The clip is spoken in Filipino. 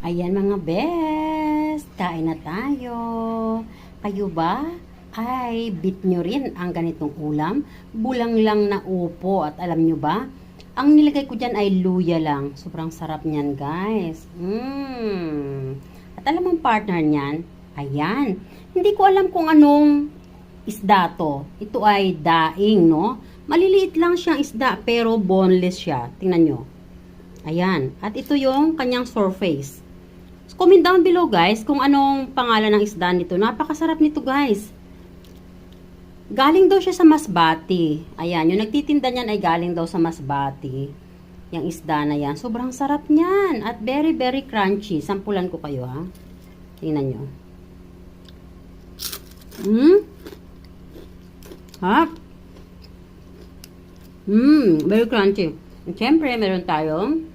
Ayan mga best, kain na tayo. Kayo ba ay bit nyo rin ang ganitong ulam? Bulang lang na upo at alam nyo ba? Ang nilagay ko dyan ay luya lang. Sobrang sarap niyan guys. At alam mong partner niyan? Ayan. Hindi ko alam kung anong isda to. Ito ay daing, no? Maliliit lang siyang isda pero boneless siya. Tingnan nyo. Ayan. At ito yung kanyang surface. Comment down below guys kung anong pangalan ng isda nito. Napakasarap nito guys. Galing daw siya sa Masbate. Ayan, yung nagtitinda niyan ay galing daw sa Masbate. Yung isda na yan. Sobrang sarap niyan. At very very crunchy. Sampulan ko kayo ha. Tingnan nyo. Ha? Very crunchy. At syempre, meron tayong